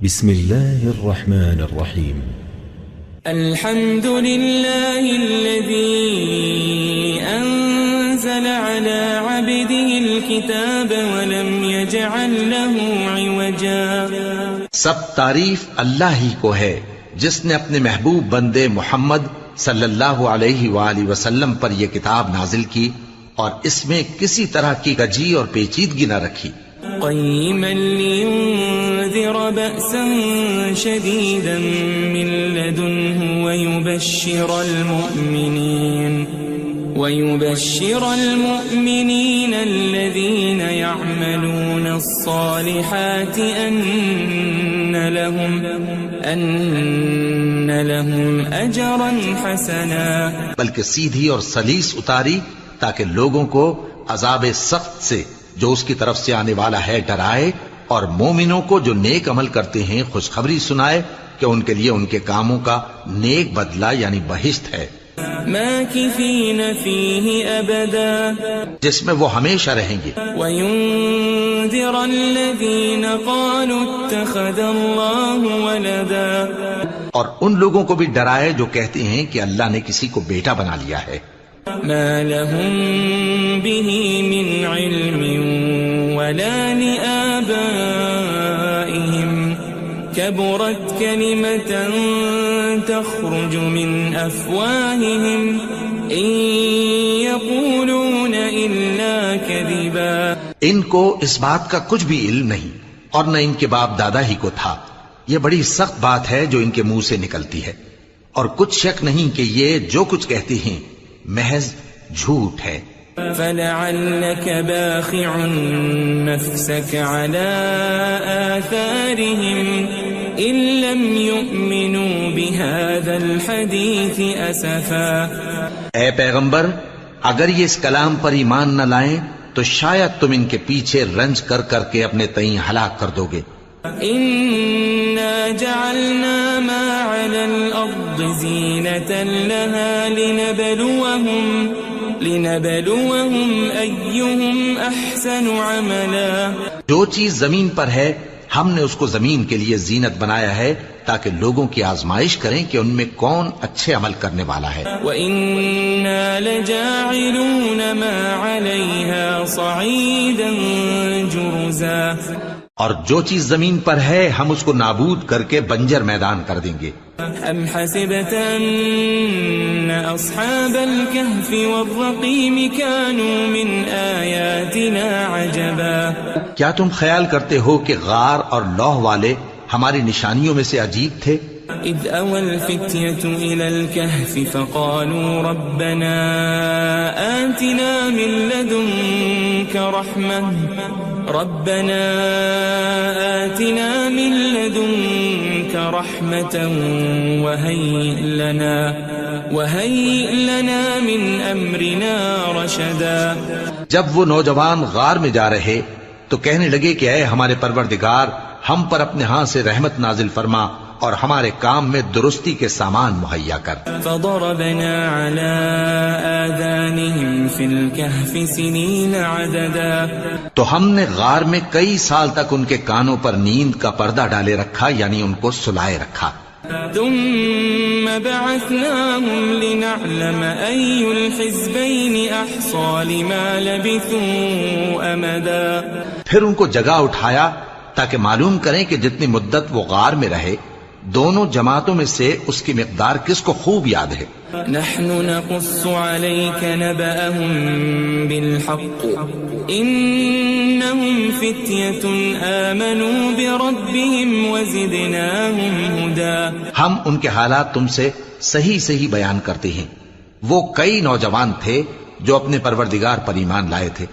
بسم الله الرحمن الرحيم. الحمد لله الذي أنزل على عبده الكتاب ولم يجعل له عوجا. سب تعریف اللہ ہی کو ہے جس نے اپنے محبوب بندے محمد صلی اللہ علیہ وآلہ وسلم پر یہ کتاب نازل کی اور اس میں کسی طرح کی کجی اور پیچیدگی نہ رکھی. قيما لينذر بأسا شديدا من لدنه ويبشر المؤمنين الذين يعملون الصالحات أن لهم أجرا حسنا. بلکہ سیدھی اور سلیس اتاری تاکہ لوگوں کو عذاب سخت سے جو اس کی طرف سے آنے والا ہے ڈرائے، اور مومنوں کو جو نیک عمل کرتے ہیں خوشخبری سنائے کہ ان کے لیے ان کے کاموں کا نیک بدلہ یعنی بہشت ہے، ماکثین فیہ ابدا، جس میں وہ ہمیشہ رہیں گے. وینذر الذین قالوا اتخذ اللہ ولدا، اور ان لوگوں کو بھی ڈرائے جو کہتے ہیں کہ اللہ نے کسی کو بیٹا بنا لیا ہے. ما لهم به من علم ولا لآبائهم كبرت كلمة تخرج من أفواههم إن يقولون إلا كذبا. ان کو اس بات کا کچھ بھی علم نہیں اور نہ ان کے باپ دادا ہی کو تھا. یہ بڑی سخت بات ہے جو ان کے منہ سے نکلتی ہے، اور کچھ شک نہیں کہ یہ جو کچھ کہتے ہیں محض جھوٹ ہے. فلعلك باخع نفسك على آثارهم إن لم يؤمنوا بهذا الحديث أسفا. اے پیغمبر، اگر یہ اس کلام پر ایمان نہ لائیں تو شاید تم ان کے پیچھے رنج کر کر کے اپنے تئیں ہلاک کر دو گے. إنا جعلنا ما على الأرض زينة لها لنبلوهم أيهم أحسن عملا. جو چیز زمین پر ہے ہم نے اس کو زمین کے لیے زینت بنایا ہے تاکہ لوگوں کی آزمائش کریں کہ ان میں کون اچھے عمل کرنے والا ہے. وَإِنَّا لَجَاعِلُونَ مَا عَلَيْهَا صَعِيدًا جُرُزًا. اور جو چیز زمین پر ہے ہم اس کو نابود کر کے بنجر میدان کر دیں گے. أَمْ حَسِبْتَ أَنَّ أَصْحَابَ الْكَهْفِ وَالرَّقِيمِ كَانُوا مِنْ آيَاتِنَا عَجَبًا. کیا تم خیال کرتے ہو کہ غار اور لوح والے ہماری نشانیوں میں سے عجیب تھے؟ إِذْ أَوَى الْفِتْيَةُ إِلَى الْكَهْفِ فَقَالُوا رَبَّنَا آتِنَا مِن لَّدُنكَ رَحْمَةً وَهَيِّئْ لَنَا مِنْ أَمْرِنَا رَشَدًا. جب وہ نوجوان غار میں جا رہے تو کہنے لگے کہ اے ہمارے پروردگار، ہم پر اپنے ہاں سے رحمت نازل فرما اور ہمارے کام میں درستی کے سامان مہیا کر. فضربنا على آذانهم في الكهف سنين عددا. تو ہم نے غار میں کئی سال تک ان کے کانوں پر نیند کا پردہ ڈالے رکھا، یعنی ان کو سلائے رکھا. ثم بعثناهم لنعلم أي الحزبين أحصى لما لبثوا أمدا. پھر ان کو جگہ اٹھایا تاکہ معلوم کریں کہ جتنی مدت وہ غار میں رہے دونوں جماعتوں میں سے اس کی مقدار کس کو خوب یاد ہے. نحن نقص عليك نبأهم بالحق إنهم فتية آمنوا بربهم وزدناهم هدى. ہم ان کے حالات تم سے صحیح بیان کرتے ہیں. وہ کئی نوجوان تھے جو اپنے پروردگار پر ایمان لائے تھے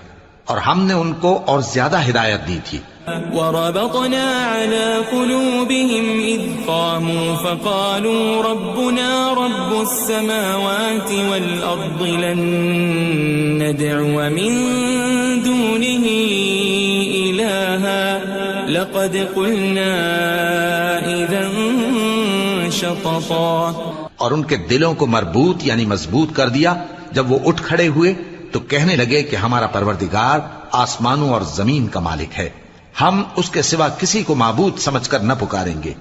اور ہم نے ان کو اور زیادہ ہدایت دی تھی. وربطنا على قلوبهم إذ قاموا فقالوا ربنا رب السماوات والأرض لن ندعو من دونه إلها لقد قلنا إذا شططا. اور ان کے دلوں کو مربوط یعنی مضبوط کر دیا. جب وہ اٹھ کھڑے ہوئے تو کہنے لگے کہ ہمارا پروردگار آسمانوں اور زمین کا مالک ہے، ہم اس کے سوا کسی کو معبود سمجھ کر نہ پکاریں گے.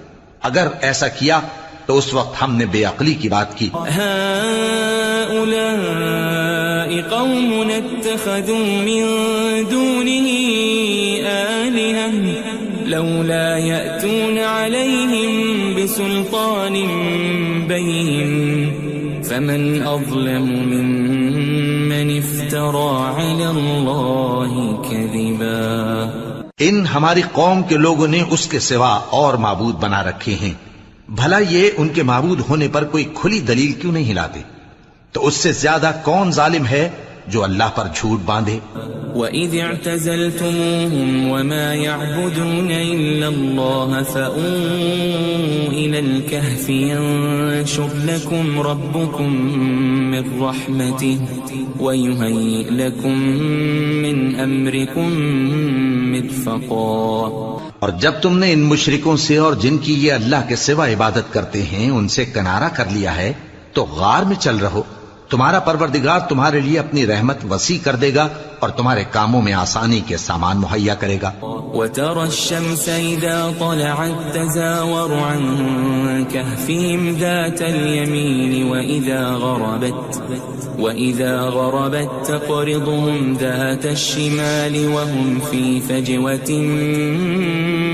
اگر ایسا کیا تو اس وقت ہم نے بے عقلی کی بات کی. هؤلاء قوم اتخذوا من دونه آلهة لولا يأتون عليهم بسلطان بين فمن أظلم ممن افترى على الله كذبا. ان ہماری قوم کے لوگوں نے اس کے سوا اور معبود بنا رکھے ہیں. بھلا یہ ان کے معبود ہونے پر کوئی کھلی دلیل کیوں نہیں لاتے؟ تو اس سے زیادہ کون ظالم ہے جو اللہ پر جھوٹ باندھے؟ وَإِذِ اعْتَزَلْتُمُوهُمْ وَمَا يَعْبُدُونَ إِلَّا اللَّهَ فَأْوُوا إِلَى الْكَهْفِ يَنشُرْ لَكُمْ رَبُّكُمْ مِنْ رَحْمَتِهِ وَيُهَيِّئْ لَكُمْ مِنْ أَمْرِكُمْ مِرْفَقًا. اور جب تم نے ان مشرکوں سے اور جن کی یہ اللہ کے سوا عبادت کرتے ہیں ان سے کنارہ کر لیا ہے تو غار میں چل رہو. تمہارا پروردگار تمہارے لیے اپنی رحمت وسیع کر دے گا اور تمہارے کاموں میں آسانی کے سامان مہیا کرے گا. وَتَرَى الشَّمْسَ إِذَا طَلَعَتْ تَزَاوَرُ عَنْ كَهْفِهِمْ ذَاتَ الْيَمِينِ وَإِذَا غَرَبَتْ تَقْرِضُهُمْ ذَاتَ الشِّمَالِ وَهُمْ فِي فَجْوَةٍ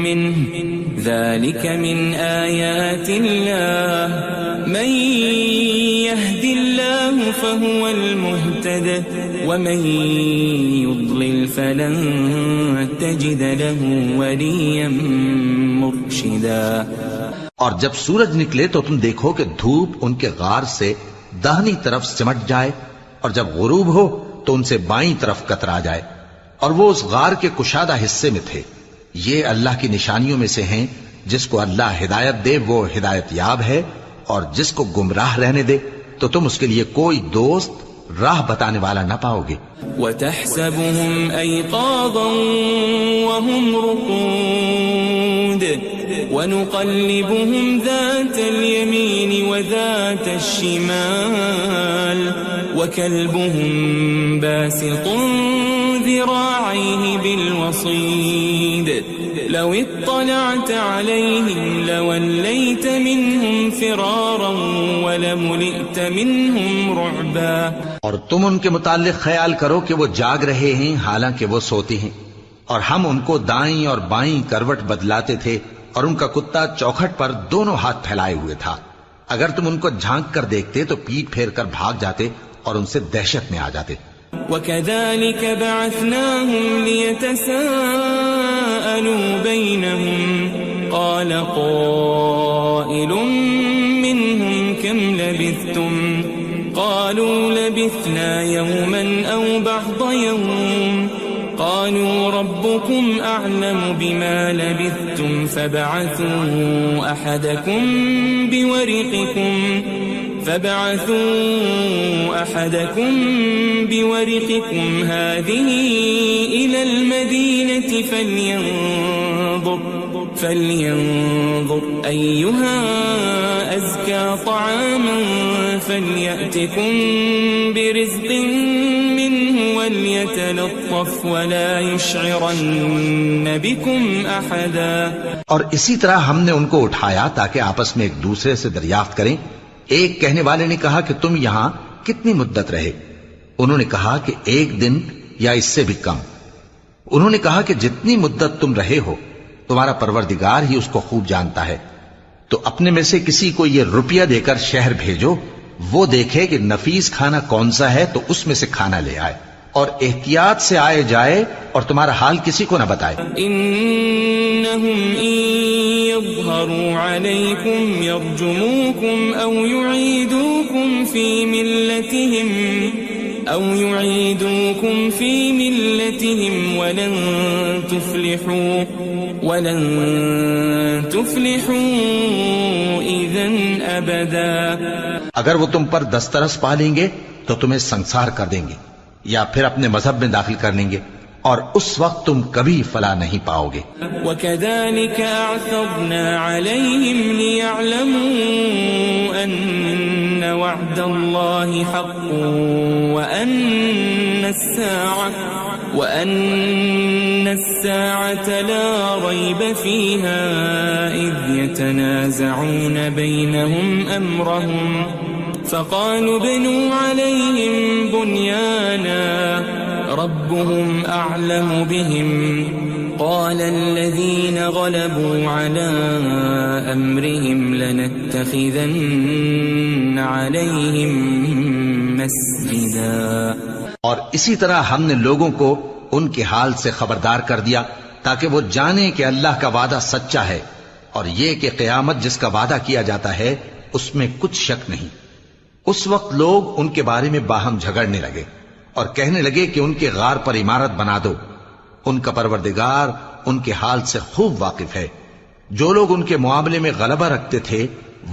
مِّنْهُ ذَلِكَ مِنْ آيَاتِ اللَّهِ مَنْ يَهْدِ اللَّهُ فَهُوَ الْمُهْتَدِ وَمَنْ يُضْلِلْ فَلَنْ تَجِدَ لَهُ وَلِيًّا مُرْشِدًا. اور جب سورج نکلے تو تم دیکھو کہ دھوپ ان کے غار سے داہنی طرف سمٹ جائے اور جب غروب ہو تو ان سے بائیں طرف کترا جائے اور وہ اس غار کے کشادہ حصے میں تھے. یہ اللہ کی نشانیوں میں سے ہیں. جس کو اللہ ہدایت دے وہ ہدایت یاب ہے اور جس کو گمراہ رہنے دے تو تم اس کے لیے کوئی دوست راہ بتانے والا نہ پاؤ گے. وَتَحْسَبُهُمْ أَيْقَاظًا وَهُمْ رُقُودٌ وَنُقَلِّبُهُمْ ذَاتَ الْيَمِينِ وَذَاتَ الشِّمَالِ وَكَلْبُهُمْ بَاسِطٌ ذِرَاعَيْهِ بِالْوَصِيدِ لَوِ اطَّلَعْتَ عَلَيْهِمْ لَوَلَّيْتَ مِنْهُمْ فِرَارًا وَلَمُلِئْتَ مِنْهُمْ رُعْبًا. اور تم ان کے متعلق خیال کرو کہ وہ جاگ رہے ہیں حالانکہ وہ سوتے ہیں اور ہم ان کو دائیں اور بائیں کروٹ بدلاتے تھے اور ان کا کتا چوکھٹ پر دونوں ہاتھ پھیلائے ہوئے تھا. اگر تم ان کو جھانک کر دیکھتے تو پیٹ پھیر کر بھاگ جاتے اور ان سے دہشت میں آ جاتے. وَكَذَلِكَ بَعَثْنَاهُمْ لِيَتَسَاءَلُوا بَيْنَهُمْ قَالَ قَائِلٌ مِّنْهُمْ كَمْ لَبِثْتُمْ قَالُوا لَبِثْنَا يَوْمًا أَوْ بَعْضَ يَوْمٍ قَالُوا رَبُّكُمْ أَعْلَمُ بِمَا لَبِثْتُمْ فَابْعَثُوا أَحَدَكُمْ بِوَرِقِكُمْ هَذِهِ إِلَى الْمَدِينَةِ فَلْيَنظُرْ أَيُّهَا أَزْكَى طَعَامًا فَلْيَأْتِكُمْ بِرِزْقٍ مِّنْهُ وَلْيَتَلَطَّفْ وَلَا يُشْعِرَنَّ بِكُمْ أَحَدًا. اور اسی طرح ہم نے ان کو اٹھایا تاکہ آپس میں ایک دوسرے سے دریافت کریں. ایک کہنے والے نے کہا کہ تم یہاں کتنی مدت رہے؟ انہوں نے کہا کہ 1 دن یا اس سے بھی کم. انہوں نے کہا کہ جتنی مدت تم رہے ہو تمہارا پروردگار ہی اس کو خوب جانتا ہے. تو اپنے میں سے کسی کو یہ روپیہ دے کر شہر بھیجو، وہ دیکھے کہ نفیس کھانا کون سا ہے تو اس میں سے کھانا لے آئے اور احتیاط سے آئے جائے اور تمہارا حال کسی کو نہ بتائے. انہم ان یظہروا علیکم یرجموکم او یعیدوکم فی ملتہم ولن تفلحوا اذن ابدا. اگر وہ تم پر دسترس پا لیں گے تو تمہیں سنسار کر دیں گے یا پھر اپنے مذہب میں داخل کر لیں گے اور اس وقت تم کبھی فلاح نہیں پاؤ گے. وَكَذَلِكَ أَعْثَرْنَا عَلَيْهِمْ لِيَعْلَمُوا أَنَّ وَعْدَ اللَّهِ حَقٌّ وَأَنَّ وأن الساعة لا ريب فيها إذ يتنازعون بينهم أمرهم فقالوا ابنوا عليهم بنيانا ربهم أعلم بهم قال الذين غلبوا على أمرهم لنتخذن عليهم مسجدا. اور اسی طرح ہم نے لوگوں کو ان کے حال سے خبردار کر دیا تاکہ وہ جانیں کہ اللہ کا وعدہ سچا ہے اور یہ کہ قیامت جس کا وعدہ کیا جاتا ہے اس میں کچھ شک نہیں. اس وقت لوگ ان کے بارے میں باہم جھگڑنے لگے اور کہنے لگے کہ ان کے غار پر عمارت بنا دو. ان کا پروردگار ان کے حال سے خوب واقف ہے. جو لوگ ان کے معاملے میں غلبہ رکھتے تھے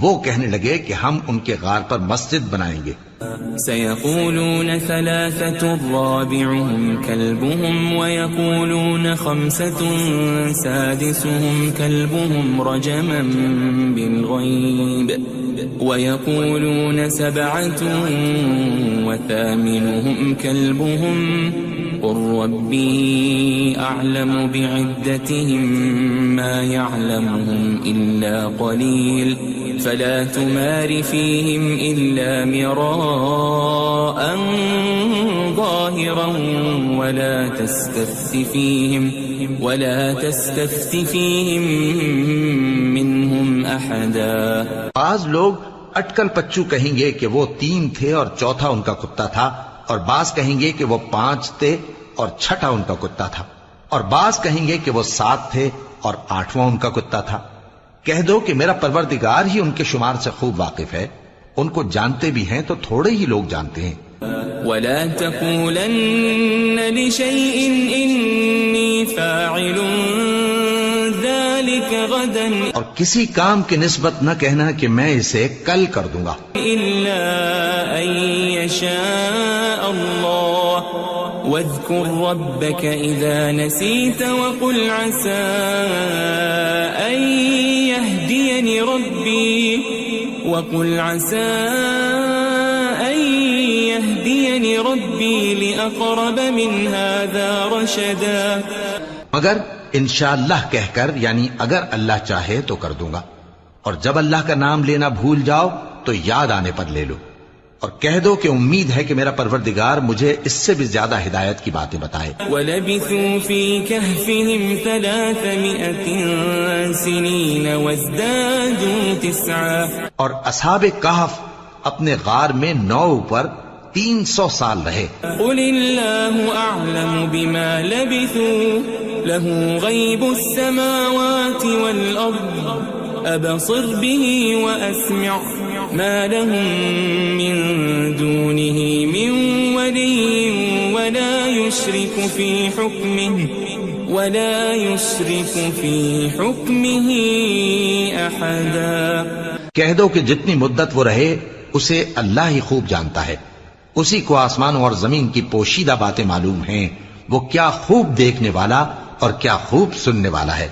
وہ کہنے لگے کہ ہم ان کے غار پر مسجد بنائیں گے. سيقولون ثلاثة رابعهم كلبهم ويقولون خمسة سادسهم كلبهم رجما بالغيب ويقولون سبعة وثامنهم كلبهم قل ربي أعلم بعدتهم ما يعلمهم إلا قليل فلا تمار فيهم إلا مراء ظاهرا ولا تستفت فيهم منهم أحدا. بعض لوگ اٹکل پچو کہیں گے کہ وہ 3 تھے اور چوتھا ان کا کتا تھا، اور بعض کہیں گے کہ وہ 5 تھے اور چھٹا ان کا کتا تھا، اور بعض کہیں گے کہ وہ 7 تھے اور 8واں ان کا کتا تھا. کہہ دو کہ میرا پروردگار ہی ان کے شمار سے خوب واقف ہے، ان کو جانتے بھی ہیں تو تھوڑے ہی لوگ جانتے ہیں. ولا تقولن لشيء إني فاعل ذلك غدا اور کسی کام کی نسبت نہ کہنا کہ میں اسے کل کر دوں گا إلا أن يشاء الله واذكر ربك إذا نسيت وقل عسى أن يهديني ربي لأقرب من هذا رشدا. مگر انشاءاللہ کہہ کر، یعنی اگر اللہ چاہے تو کر دوں گا، اور جب اللہ کا نام لینا بھول جاؤ تو یاد آنے پر لے لو، اور کہہ دو کہ امید ہے کہ میرا پروردگار مجھے اس سے بھی زیادہ ہدایت کی باتیں بتائے. وَلَبِثُوا فِي كَهْفِهِمْ 300 سِنِينَ وَازْدَادُوا 9. اور اصحاب کہف اپنے غار میں 9 پر 300 سال رہے. قُلِ اللَّهُ أَعْلَمُ بِمَا لَبِثُوا لَهُ غَيْبُ السَّمَاوَاتِ وَالْأَرْضِ أَبْصِرْ بِهِ وَأَسْمِعْ مَا لَهُم مِّن دُونِهِ مِن وَلِيٍّ وَلَا يُشْرِكُ فِي حُكْمِهِ أَحَدًا. کہہ دو کہ جتنی مدت وہ رہے اسے اللہ ہی خوب جانتا ہے، اسی کو آسمانوں اور زمین کی پوشیدہ باتیں معلوم ہیں. وہ کیا خوب دیکھنے والا اور کیا خوب سننے والا ہے.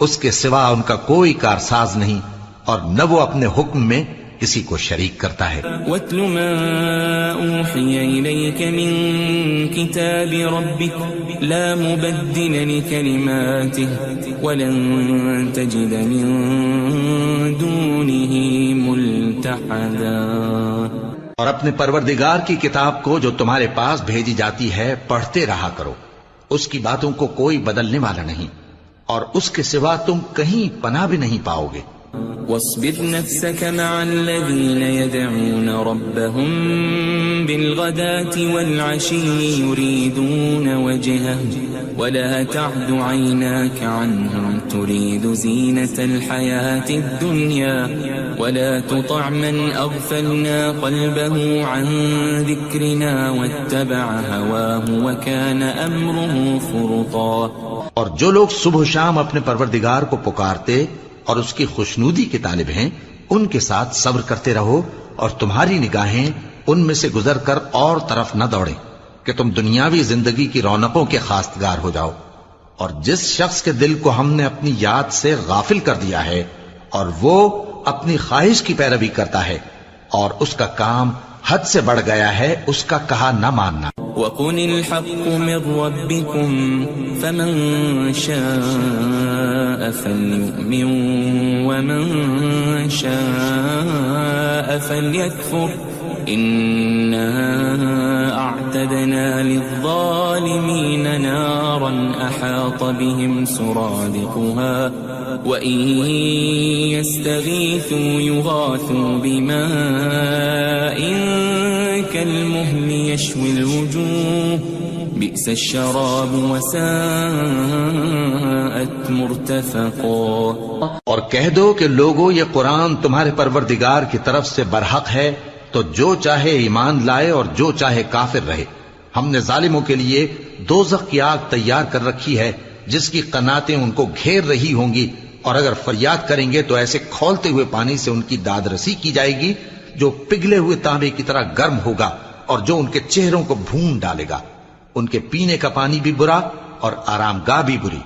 اس کے سوا ان کا کوئی کارساز نہیں، اور نہ وہ اپنے حکم میں کسی کو شریک کرتا ہے. وَاتْلُ مَا أُوحِيَ إِلَيْكَ مِن كِتَابِ رَبِّكَ لَا مُبَدِّلَ لِكَلِمَاتِهِ وَلَن تَجِدَ مِن دُونِهِ مُلْتَحَدًا. اور اپنے پروردگار کی کتاب کو جو تمہارے پاس بھیجی جاتی ہے پڑھتے رہا کرو، اس کی باتوں کو کوئی بدلنے والا نہیں، اور اس کے سوا تم کہیں پناہ بھی نہیں پاؤ گے. واصبر نفسك مع الذين يدعون ربهم بالغداة والعشي يريدون وجهه ولا تعد عيناك عنهم تريد زينة الحياة الدنيا ولا تطع من أغفلنا قلبه عن ذكرنا واتبع هواه وكان أمره فرطا. اور جو لوگ صبح و شام اپنے پروردگار کو پکارتے اور اس کی خوشنودی کے طالب ہیں، ان کے ساتھ صبر کرتے رہو، اور تمہاری نگاہیں ان میں سے گزر کر اور طرف نہ دوڑیں کہ تم دنیاوی زندگی کی رونقوں کے خواستگار ہو جاؤ. اور جس شخص کے دل کو ہم نے اپنی یاد سے غافل کر دیا ہے اور وہ اپنی خواہش کی پیروی کرتا ہے اور اس کا کام حد سے بڑھ گیا ہے، اس کا کہا نہ ماننا. وقل الحق من ربكم فمن شاء فليؤمن ومن شاء فليكفر إنا أعتدنا للظالمين نارا أحاط بهم سرادقها وإن يستغيثوا يغاثوا بماء كالمهل يشوي الوجوه بئس الشراب وساءت مرتفقا. اور کہہ دو کہ لوگو یہ قرآن تمہارے پروردگار کی طرف سے برحق ہے، تو جو چاہے ایمان لائے اور جو چاہے کافر رہے. ہم نے ظالموں کے لیے دوزخ کی آگ تیار کر رکھی ہے جس کی قناتیں ان کو گھیر رہی ہوں گی، اور اگر فریاد کریں گے تو ایسے کھولتے ہوئے پانی سے ان کی داد رسی کی جائے گی جو پگھلے ہوئے تانبے کی طرح گرم ہوگا اور جو ان کے چہروں کو بھون ڈالے گا. ان کے پینے کا پانی بھی برا اور آرام گاہ بھی بری.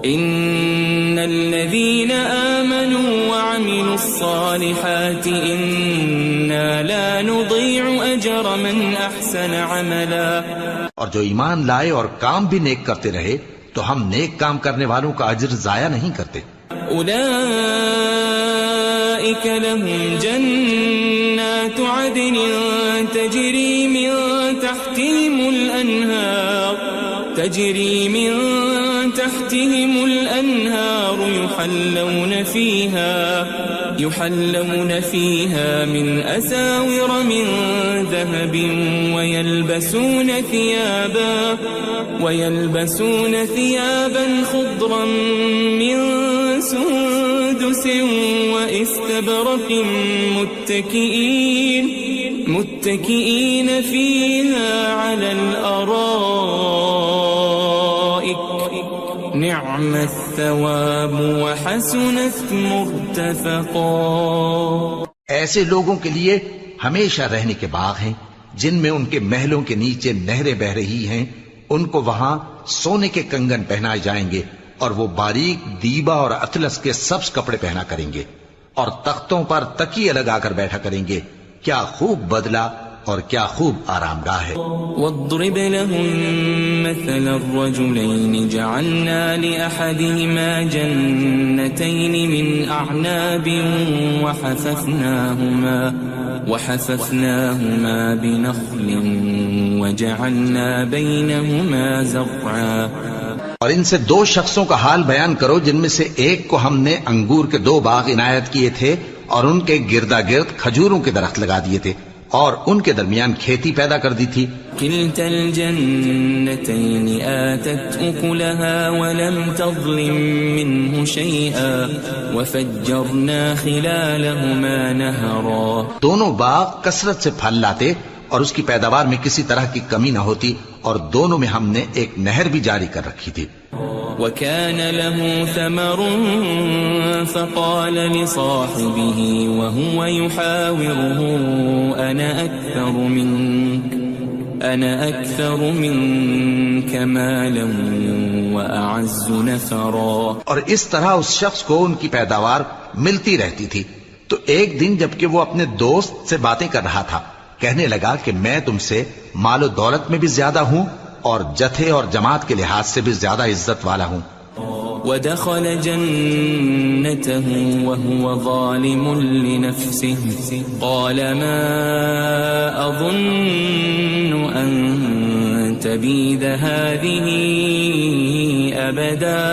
ان الذين آمنوا وعملوا الصالحات انا لا نضيع اجر من احسن عملا. اور جو ایمان لائے اور کام بھی نیک کرتے رہے تو ہم نیک کام کرنے والوں کا اجر ضائع نہیں کرتے. اولئك لهم جنات عدن تجري من تحتهم الأنهار يحلون فيها من أساور من ذهب ويلبسون ثيابا خضرا من سندس واستبرق متكئين فيها على الأرائك نعم الثواب وحسنت مرتفقا. ایسے لوگوں کے لیے ہمیشہ رہنے کے باغ ہیں جن میں ان کے محلوں کے نیچے نہریں بہ رہی ہیں. ان کو وہاں سونے کے کنگن پہنائے جائیں گے اور وہ باریک دیبا اور اطلس کے سبز کپڑے پہنا کریں گے اور تختوں پر تکیے لگا کر بیٹھا کریں گے. کیا خوب بدلہ اور کیا خوب آرام گاہ ہے. واضرب لهم مثل الرجلين جعلنا لأحدهما جنتين من أعناب وحففناهما بنخل وجعلنا بينهما زرعا. اور ان سے دو شخصوں کا حال بیان کرو جن میں سے ایک کو ہم نے انگور کے 2 باغ عنایت کیے تھے اور ان کے گردا گرد کھجوروں کے درخت لگا دیے تھے اور ان کے درمیان کھیتی پیدا کر دی تھی. كلتا الجنتين آتت أكلها ولم تظلم منه شيئا وفجرنا خلالهما نهرا. دونوں باغ کثرت سے پھل لاتے اور اس کی پیداوار میں کسی طرح کی کمی نہ ہوتی اور دونوں میں ہم نے ایک نہر بھی جاری کر رکھی تھی. وكان له ثمر فقال لصاحبه وهو يحاوره أنا أكثر منك مالا وأعز نفرا. اور اس طرح اس شخص کو ان کی پیداوار ملتی رہتی تھی. تو ایک دن جبکہ وہ اپنے دوست سے باتیں کر رہا تھا کہنے لگا کہ میں تم سے مال و دولت میں بھی زیادہ ہوں اور جتھے اور جماعت کے لحاظ سے بھی زیادہ عزت والا ہوں. ودخل جنته وهو ظالم لنفسه قال ما أظن أن تبيد هذه أبدا.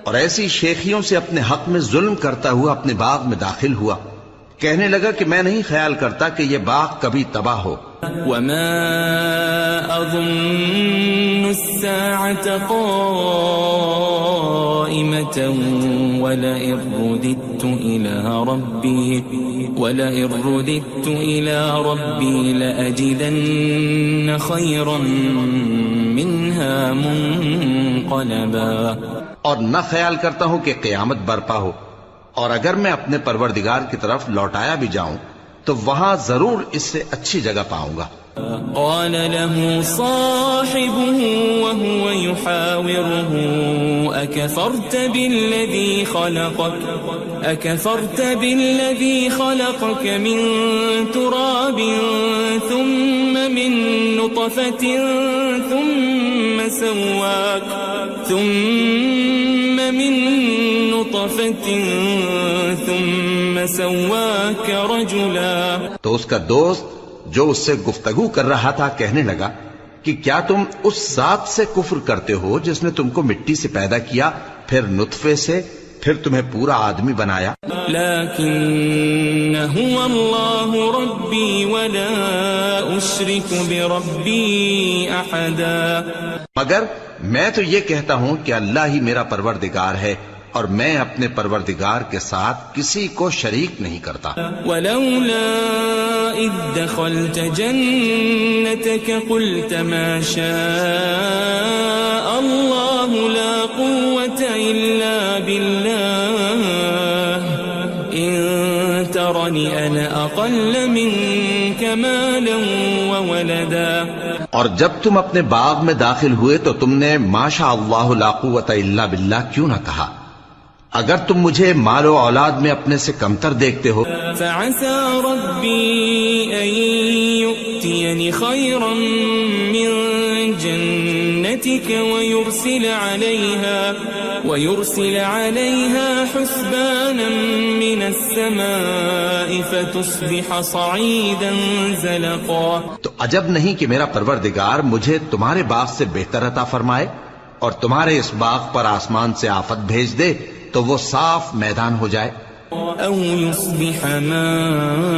اور ایسی شیخیوں سے اپنے حق میں ظلم کرتا ہوا اپنے باغ میں داخل ہوا. کہنے لگا کہ میں نہیں خیال کرتا کہ یہ باغ کبھی تباہ ہو. وما أظن الساعة قائمة ولئن رددت إلى ربي لأجدن خيرا منها منقلبا. اور نہ خیال کرتا ہوں کہ قیامت برپا ہو اور اگر میں اپنے پروردگار کی طرف لوٹایا بھی جاؤں تو وہاں ضرور اس سے اچھی جگہ پاؤں گا. قال له صاحبه وهو يحاوره أكفرت بالذي خلقك من تراب ثم من نطفة ثم سواك رجلا. تو اس کا دوست جو اس سے گفتگو کر رہا تھا کہنے لگا کہ کیا تم اس ذات سے کفر کرتے ہو جس نے تم کو مٹی سے پیدا کیا، پھر نطفے سے، پھر تمہیں پورا آدمی بنایا. لیکن هو اللہ ربی ولا اشرک بربی احدا. مگر میں تو یہ کہتا ہوں کہ اللہ ہی میرا پروردگار ہے اور میں اپنے پروردگار کے ساتھ کسی کو شریک نہیں کرتا. ولولا اذ دخلت جنتك قلت ما شاء الله لا قوة الا بالله ان ترني انا اقل منك مالا وولدا. اور جب تم اپنے باغ میں داخل ہوئے تو تم نے ما شاء اللہ لا قوت الا باللہ کیوں نہ کہا؟ اگر تم مجھے مال و اولاد میں اپنے سے کمتر دیکھتے ہو. فعسى ربي أن يؤتيني خيرا من جنتك ويرسل عليها حسبانا من السماء فتصبح صعيدا زلقا. تو عجب نہیں کہ میرا پروردگار مجھے تمہارے باغ سے بہتر عطا فرمائے اور تمہارے اس باغ پر آسمان سے آفت بھیج دے تو وہ صاف میدان ہو جائے. او يصبح ماؤها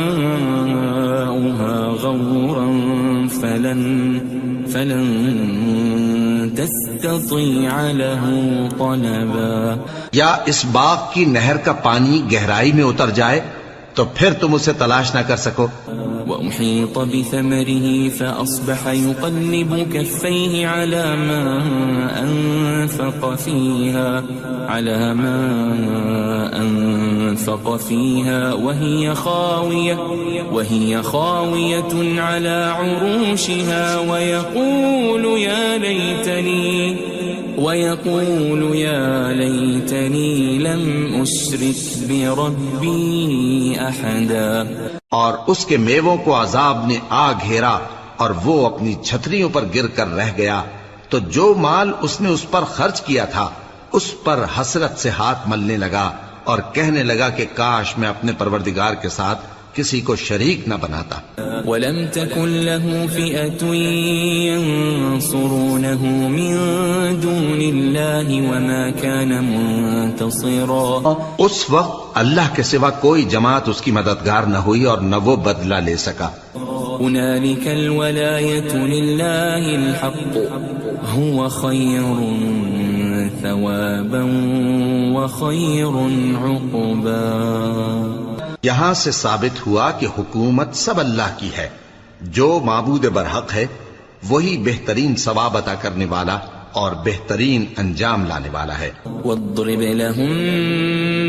غورا فلن تستطيع له طلبا. یا اس باغ کی نہر کا پانی گہرائی میں اتر جائے تو پھر تم اسے تلاش نہ کر سکو. وأحيط بثمره فأصبح يقلب كفيه على ما أنفق فيها وهي خاوية على عروشها ويقول يا ليتني لم أشرك بربي أحدا. اور اس کے میووں کو عذاب نے آ گھیرا اور وہ اپنی چھتریوں پر گر کر رہ گیا. تو جو مال اس نے اس پر خرچ کیا تھا اس پر حسرت سے ہاتھ ملنے لگا اور کہنے لگا کہ کاش میں اپنے پروردگار کے ساتھ کسی کو شریک نہ بناتا. وَلَمْ تَكُنْ لَهُ فِئَةٌ يَنصُرُونَهُ مِن دُونِ اللَّهِ وَمَا كَانَ مُنتَصِرًا. اس وقت اللہ کے سوا کوئی جماعت اس کی مددگار نہ ہوئی اور نہ وہ بدلہ لے سکا. هُنَالِكَ الْوَلَایَةُ لِلَّهِ الْحَقُّ هُوَ خَيْرٌ ثَوَابًا وَخَيْرٌ عُقْبًا. یہاں سے ثابت ہوا کہ حکومت سب اللہ کی ہے. جو معبود برحق ہے وہی بہترین ثواب عطا کرنے والا اور بہترین انجام لانے والا ہے. وَاضْرِبْ لَهُم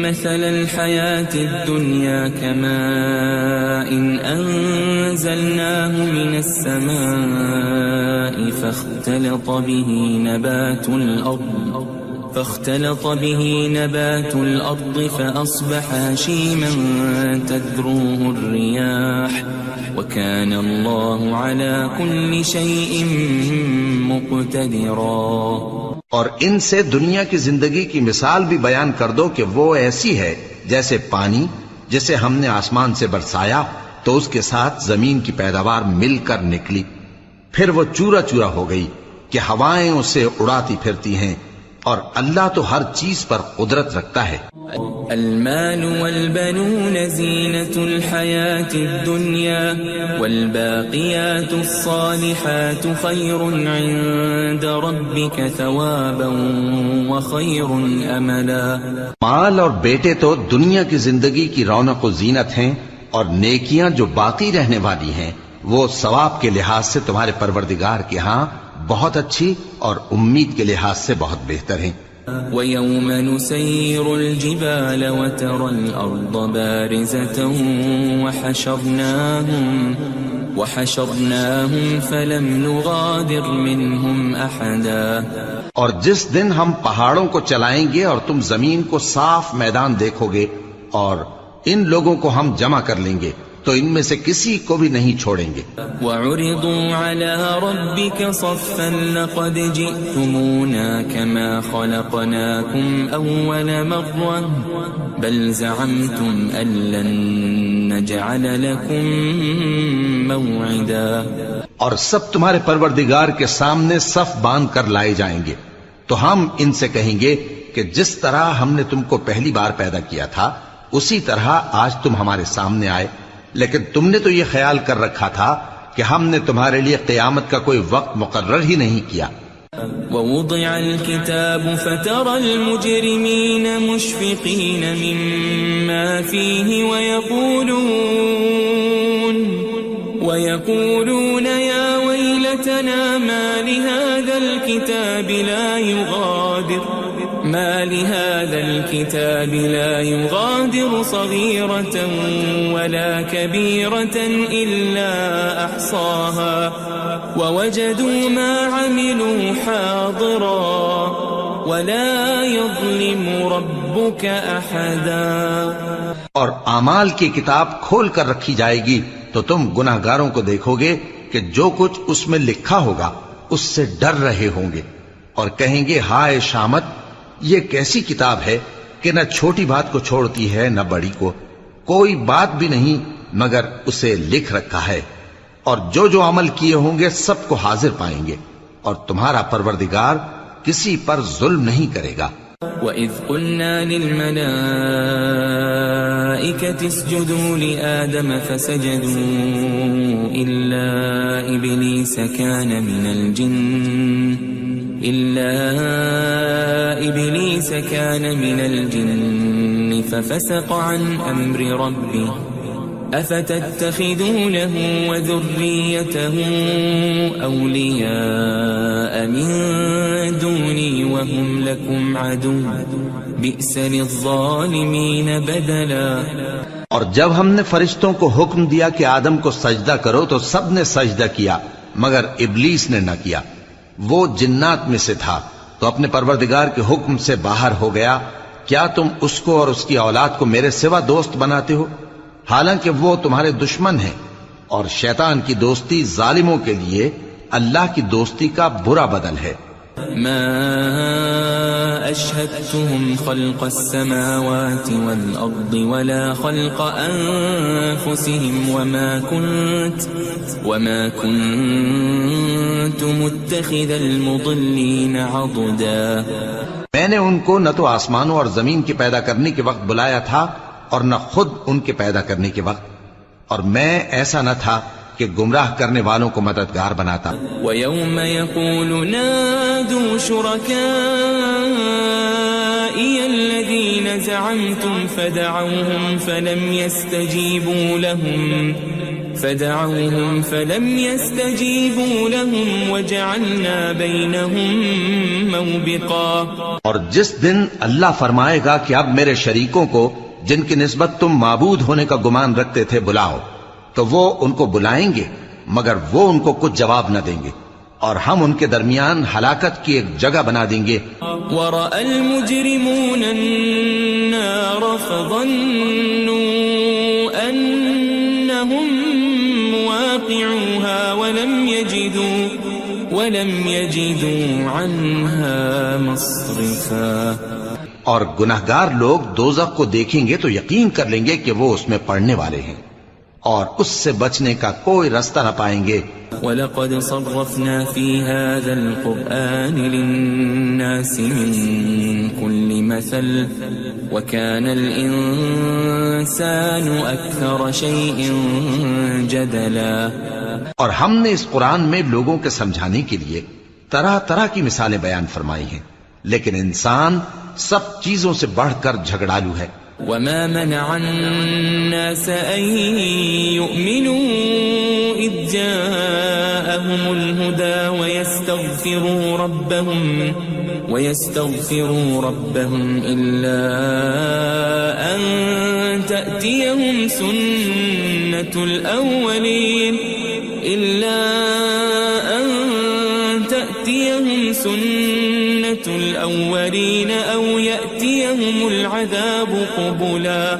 مَّثَلَ الْحَيَاةِ الدُّنْيَا كَمَاءٍ أَنزَلْنَاهُ مِنَ السَّمَاءِ فاختلط به نبات الأرض فأصبح هشيما تذروه الرياح وكان الله على كل شيء مقتدرا. اور ان سے دنیا کی زندگی کی مثال بھی بیان کر دو کہ وہ ایسی ہے جیسے پانی جسے ہم نے آسمان سے برسایا تو اس کے ساتھ زمین کی پیداوار مل کر نکلی، پھر وہ چورا چورا ہو گئی کہ ہوائیں اسے اڑاتی پھرتی ہیں، اور اللہ تو ہر چیز پر قدرت رکھتا ہے. المال والبنون زینة الحیاة الدنیا والباقیات الصالحات خیر عند ربک ثوابا وخیر املا. مال اور بیٹے تو دنیا کی زندگی کی رونق و زینت ہیں، اور نیکیاں جو باقی رہنے والی ہیں وہ ثواب کے لحاظ سے تمہارے پروردگار کے ہاں بہت اچھی اور امید کے لحاظ سے بہت بہتر ہیں. وَيَوْمَ نُسَيِّرُ الْجِبَالَ وَتَرَى الْأَرْضَ بَارِزَةً وَحَشَرْنَاهُمْ فَلَمْ نُغَادِرْ مِنْهُمْ أَحَدًا. اور جس دن ہم پہاڑوں کو چلائیں گے اور تم زمین کو صاف میدان دیکھو گے اور ان لوگوں کو ہم جمع کر لیں گے تو ان میں سے کسی کو بھی نہیں چھوڑیں گے. وَعُرِضُوا عَلَى رَبِّكَ صَفًّا لَقَدْ جِئْتُمُونَا كَمَا خَلَقْنَاكُمْ أَوَّلَ مَرَّةٍ بَلْ زَعَمْتُمْ أَن لَّن نَّجْعَلَ لَكُم مَّوْعِدًا. اور سب تمہارے پروردگار کے سامنے صف باندھ کر لائے جائیں گے تو ہم ان سے کہیں گے کہ جس طرح ہم نے تم کو پہلی بار پیدا کیا تھا اسی طرح آج تم ہمارے سامنے آئے، لیکن تم نے تو یہ خیال کر رکھا تھا کہ ہم نے تمہارے لیے قیامت کا کوئی وقت مقرر ہی نہیں کیا. وَوُضِعَ الْكِتَابُ فَتَرَى الْمُجْرِمِينَ مُشْفِقِينَ مِمَّا فِيهِ وَيَقُولُونَ يَا وَيْلَتَنَا مَا لِهَذَا الْكِتَابِ لَا يُغَادِرُ صَغِيرَةً وَلَا كَبِيرَةً إِلَّا أَحْصَاهَا وَوَجَدُوا مَا عَمِلُوا حَاضِرًا وَلَا يَظْلِمُ رَبُّكَ أَحَدًا. اور اعمال کی کتاب کھول کر رکھی جائے گی تو تم گناہگاروں کو دیکھو گے کہ جو کچھ اس میں لکھا ہوگا اس سے ڈر رہے ہوں گے اور کہیں گے ہائے شامت، یہ کیسی کتاب ہے کہ نہ چھوٹی بات کو چھوڑتی ہے نہ بڑی کو، کوئی بات بھی نہیں مگر اسے لکھ رکھا ہے، اور جو جو عمل کیے ہوں گے سب کو حاضر پائیں گے، اور تمہارا پروردگار کسی پر ظلم نہیں کرے گا. وَإِذْ قُلْنَا لِلْمَلَائِكَةِ اسْجُدُوا لِآدَمَ فَسَجَدُوا إِلَّا إِبْلِيسَ كَانَ مِنَ الْجِنِّ فَفَسَقَ عَنْ أَمْرِ رَبِّهِ أَفَتَتَّخِذُونَهُ وَذُرِّيَّتَهُ أَوْلِيَاءَ مِن دُونِي وَهُمْ لَكُمْ عَدُوٌّ بِئْسَ لِلظَّالِمِينَ بَدَلًا. اور جب ہم نے فرشتوں کو حکم دیا کہ آدم کو سجدہ کرو تو سب نے سجدہ کیا مگر ابلیس نے نہ کیا، وہ جنات میں سے تھا تو اپنے پروردگار کے حکم سے باہر ہو گیا. کیا تم اس کو اور اس کی اولاد کو میرے سوا دوست بناتے ہو حالانکہ وہ تمہارے دشمن ہیں، اور شیطان کی دوستی ظالموں کے لیے اللہ کی دوستی کا برا بدل ہے. ما أشهدتهم خلق السماوات والأرض ولا خلق أنفسهم وما كنت متخذ المضلين عضدا. میں نے ان کو نہ تو آسمانوں اور زمین کے پیدا کرنے کے وقت بلایا تھا اور نہ خود ان کے پیدا کرنے کے وقت، اور میں ایسا نہ تھا کہ گمراہ کرنے والوں کو مددگار بناتا. وَيَوْمَ يَقُولُ نَادُوا شُرَكَائِيَ الَّذِينَ زَعَمْتُمْ فَدَعَوْهُمْ فَلَمْ يَسْتَجِيبُوا لَهُمْ وَجَعَلْنَا بَيْنَهُمْ مَوْبِقًا. اور جس دن اللہ فرمائے گا کہ اب میرے شریکوں کو جن کی نسبت تم معبود ہونے کا گمان رکھتے تھے بلاؤ، تو وہ ان کو بلائیں گے مگر وہ ان کو کچھ جواب نہ دیں گے، اور ہم ان کے درمیان ہلاکت کی ایک جگہ بنا دیں گے. وَرَأَى الْمُجْرِمُونَ النَّارَ فَظَنُّوا أَنَّهُمْ مُوَاقِعُوهَا وَلَمْ يَجِدُوا عَنْهَا مَصْرِفًا. اور گناہگار لوگ دوزخ کو دیکھیں گے تو یقین کر لیں گے کہ وہ اس میں پڑنے والے ہیں اور اس سے بچنے کا کوئی راستہ نہ پائیں گے. وَلَقَدْ صَرَّفْنَا فِي هَذَا الْقُرْآنِ لِلنَّاسِ مِنْ كُلِّ مَثَلٍ وَكَانَ الْإِنسَانُ أَكْثَرَ شَيْءٍ جَدَلًا. اور ہم نے اس قرآن میں لوگوں کے سمجھانے کے لیے طرح طرح کی مثالیں بیان فرمائی ہیں، لیکن انسان سب چیزوں سے بڑھ کر جھگڑالو ہے. وما منع الناس أن يؤمنوا إذ جاءهم الهدى ويستغفروا ربهم إلا أن تأتيهم سنة الأولين أو يأتيهم العذاب قبلا.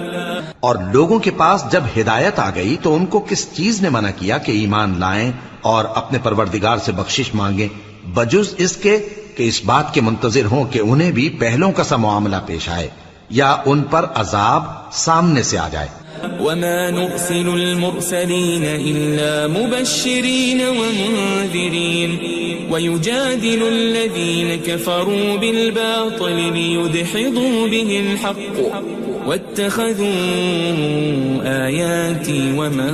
اور لوگوں کے پاس جب ہدایت آ گئی تو ان کو کس چیز نے منع کیا کہ ایمان لائیں اور اپنے پروردگار سے بخشش مانگیں بجز اس کے کہ اس بات کے منتظر ہوں کہ انہیں بھی پہلوں کا سا معاملہ پیش آئے یا ان پر عذاب سامنے سے آ جائے. وما نرسل المرسلين إلا مبشرين ومنذرين ويجادل الذين كفروا بالباطل ليدحضوا به الحق واتخذوا آياتي وما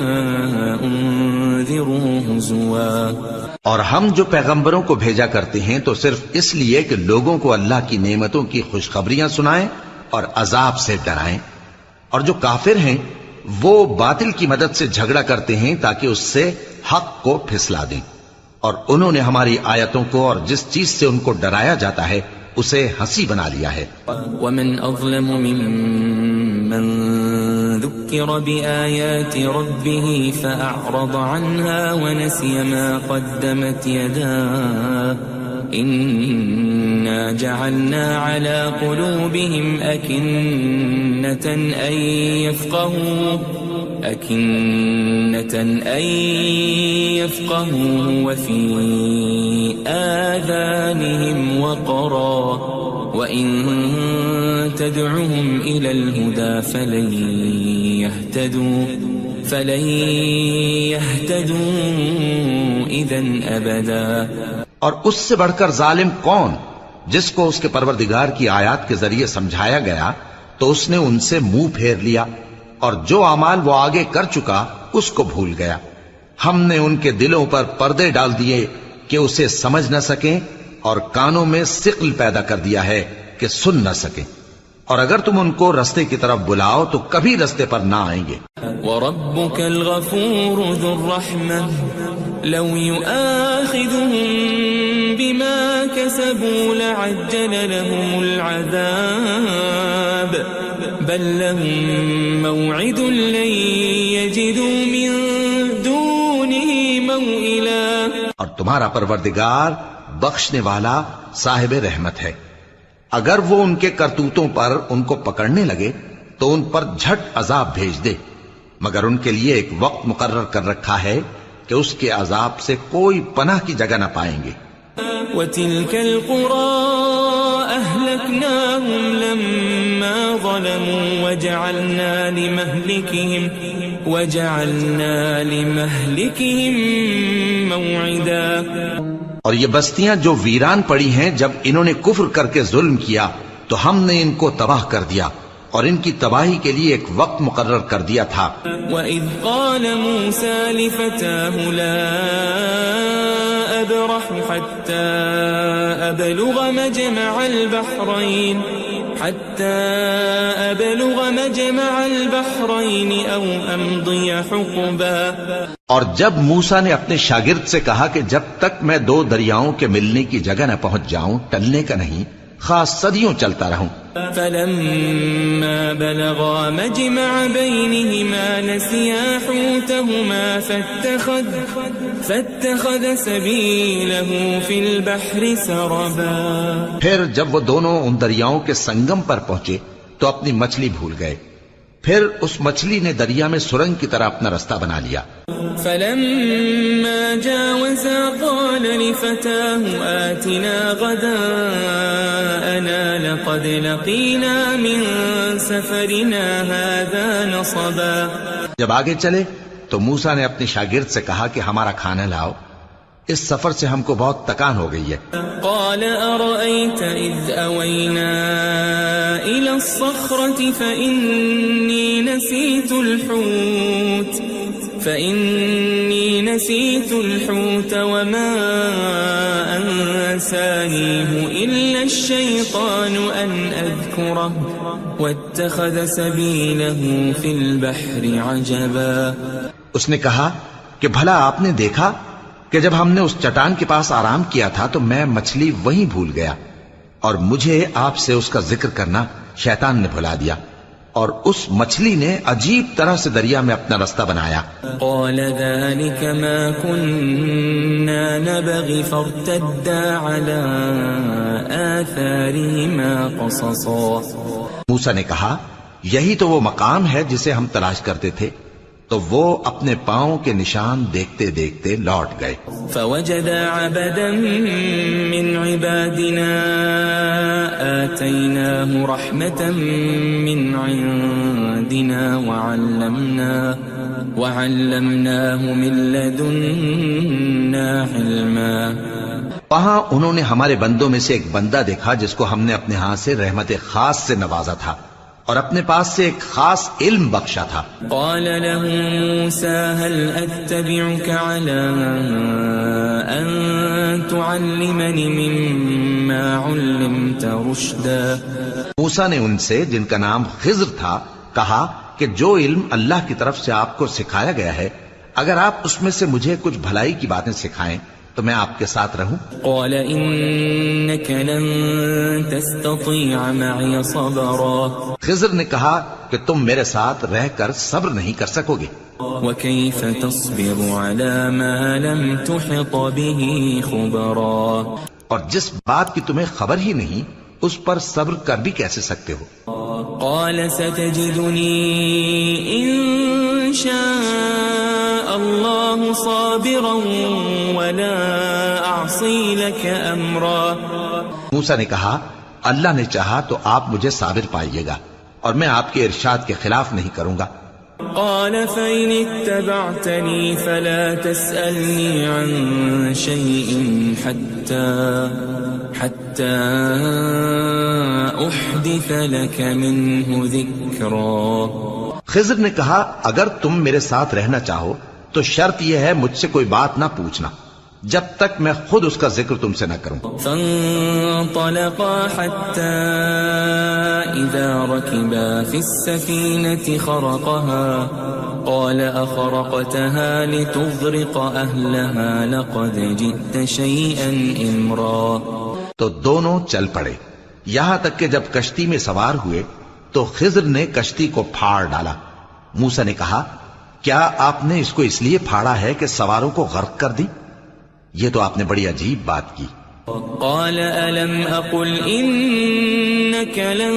أنذروا هزوا. اور ہم جو پیغمبروں کو بھیجا کرتے ہیں تو صرف اس لیے کہ لوگوں کو اللہ کی نعمتوں کی خوشخبریاں سنائیں اور عذاب سے ڈرائیں. اور جو کافر ہیں وہ باطل کی مدد سے جھگڑا کرتے ہیں تاکہ اس سے حق کو پھسلا دیں. اور انہوں نے ہماری آیتوں کو اور جس چیز سے ان کو ڈرایا جاتا ہے اسے ہنسی بنا لیا ہے. ومن أظلم ممن ذكر بآيات ربه فأعرض عنها ونسي ما قدمت يداه إنا جعلنا على قلوبهم أكنة أن يفقهوه وفي آذانهم وقرا وإن تدعهم إلى الهدى فلن يهتدوا إذا أبدا. اور اس سے بڑھ کر ظالم کون جس کو اس کے پروردگار کی آیات کے ذریعے سمجھایا گیا تو اس نے ان سے منہ پھیر لیا اور جو اعمال وہ آگے کر چکا اس کو بھول گیا. ہم نے ان کے دلوں پر پردے ڈال دیے کہ اسے سمجھ نہ سکیں اور کانوں میں ثقل پیدا کر دیا ہے کہ سن نہ سکیں. اور اگر تم ان کو رستے کی طرف بلاؤ تو کبھی رستے پر نہ آئیں گے. وَرَبُّكَ الْغَفُورُ ذُو الرَّحْمَةِ لَوْ يُؤَاخِذُهُم بِمَا كَسَبُوا لَعَجَّلَ لَهُمُ الْعَذَابَ بَل لَّهُم مَّوْعِدٌ لَّن يَجِدُوا مِن دُونِهِ مَوْئِلًا. اور تمہارا پروردگار بخشنے والا صاحب رحمت ہے. اگر وہ ان کے کرتوتوں پر ان کو پکڑنے لگے تو ان پر جھٹ عذاب بھیج دے مگر ان کے لیے ایک وقت مقرر کر رکھا ہے کہ اس کے عذاب سے کوئی پناہ کی جگہ نہ پائیں گے. وَتِلْكَ الْقُرَىٰ أَهْلَكْنَاهُمْ لَمَّا ظَلَمُوا وَجَعَلْنَا لِمَهْلِكِهِمْ مَوْعِدًا. اور یہ بستیاں جو ویران پڑی ہیں جب انہوں نے کفر کر کے ظلم کیا تو ہم نے ان کو تباہ کر دیا اور ان کی تباہی کے لیے ایک وقت مقرر کر دیا تھا. وَإِذْ قَالَ مُوسَى لِفَتَاهُ لَا أَبْرَحُ حَتَّى أَبْلُغَ مَجْمَعَ الْبَحْرَيْنِ أَوْ أَمْضِيَ حُقُبًا. اور جب موسیٰ نے اپنے شاگرد سے کہا کہ جب تک میں دو دریاؤں کے ملنے کی جگہ نہ پہنچ جاؤں ٹلنے کا نہیں خاص صدیوں چلتا رہوں. فَلَمَّا بَلَغَا مَجْمَعَ بَيْنِهِمَا نَسِيَا حُوتَهُمَا فَاتَّخَذَ سَبِيلَهُ فِي الْبَحْرِ سَرَبًا. پھر جب وہ دونوں ان دریاؤں کے سنگم پر پہنچے تو اپنی مچھلی بھول گئے. پھر اس مچھلی نے دریا میں سرنگ کی طرح اپنا رستہ بنا لیا. فَلَمَّا جَاوَزَا قَالَ لِفَتَاهُ آتِنَا غَدَاءَنَا لَقَدْ لَقِينَا مِن سَفَرِنَا هَذَا نَصَبًا. جب آگے چلے تو موسیٰ نے اپنے شاگرد سے کہا کہ ہمارا کھانا لاؤ اس سفر سے ہم کو بہت تکان ہو گئی ہے. قال أرأيت إذ أوينا إلى الصخرة فإني نسيت الحوت وما أنسانيه إلا الشيطان أن أذكره واتخذ سبيله في البحر عجبا. اس نے کہا کہ بھلا آپ نے دیکھا کہ جب ہم نے اس چٹان کے پاس آرام کیا تھا تو میں مچھلی وہیں بھول گیا اور مجھے آپ سے اس کا ذکر کرنا شیطان نے بھلا دیا اور اس مچھلی نے عجیب طرح سے دریا میں اپنا رستہ بنایا. قال ذلك ما كنا نبغي فارتدا على آثارهما قصصا. موسیٰ نے کہا یہی تو وہ مقام ہے جسے ہم تلاش کرتے تھے. تو وہ اپنے پاؤں کے نشان دیکھتے دیکھتے لوٹ گئے. فوجد عبدا من عبادنا آتيناه رحمة من عندنا وعلمناه من لدنا علما. وہاں انہوں نے ہمارے بندوں میں سے ایک بندہ دیکھا جس کو ہم نے اپنے ہاتھ سے رحمت خاص سے نوازا تھا اور اپنے پاس سے ایک خاص علم بخشا تھا. قال له موسى هل أتبعك على أن تعلمني مما علمت رشدا. موسیٰ نے ان سے جن کا نام خضر تھا کہا کہ جو علم اللہ کی طرف سے آپ کو سکھایا گیا ہے اگر آپ اس میں سے مجھے کچھ بھلائی کی باتیں سکھائیں تو میں آپ کے ساتھ رہوں. قال إنك لن تستطيع معي صبرا. خضر نے کہا کہ تم میرے ساتھ رہ کر صبر نہیں کر سکو گے. وكيف تصبر على ما لم تحط به خبرا. اور جس بات کی تمہیں خبر ہی نہیں اس پر صبر کر بھی کیسے سکتے ہو. قال ستجدني إن شاء الله صابرا ولا أعصي لك أمرا. موسیٰ نے کہا اللہ نے چاہا تو آپ مجھے صابر پائیے گا اور میں آپ کے ارشاد کے خلاف نہیں کروں گا. قال فإن اتبعتني فلا تسألني عن شيء حتى أحدث لك منه ذكرا. خضر نے کہا اگر تم میرے ساتھ رہنا چاہو تو شرط یہ ہے مجھ سے کوئی بات نہ پوچھنا جب تک میں خود اس کا ذکر تم سے نہ کروں. فانطلقا حتى إذا ركبا في السفينة خرقها قال أخرقتها لتغرق أهلها لقد جئت شيئا إمرا. تو دونوں چل پڑے یہاں تک کہ جب کشتی میں سوار ہوئے تو خضر نے کشتی کو پھاڑ ڈالا. موسیٰ نے کہا کیا آپ نے اس کو اس لیے پھاڑا ہے کہ سواروں کو غرق کر دی؟ یہ تو آپ نے بڑی عجیب بات کی. قال ألم أقل إنك لن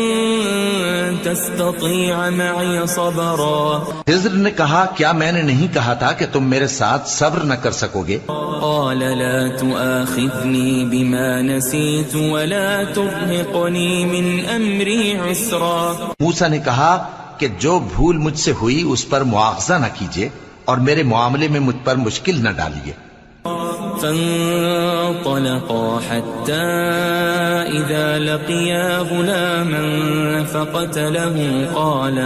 تستطيع معي صبرا. خضر نے کہا کیا میں نے نہیں کہا تھا کہ تم میرے ساتھ صبر نہ کر سکو گے؟ قال لا تؤاخذني بما نسيت ولا ترهقني من أمري عسرا. موسیٰ نے کہا کہ جو بھول مجھ سے ہوئی اس پر مواخذہ نہ کیجیے اور میرے معاملے میں مجھ پر مشکل نہ ڈالیے. فانطلقا حتى إذا لقيا غلاما فقتله قال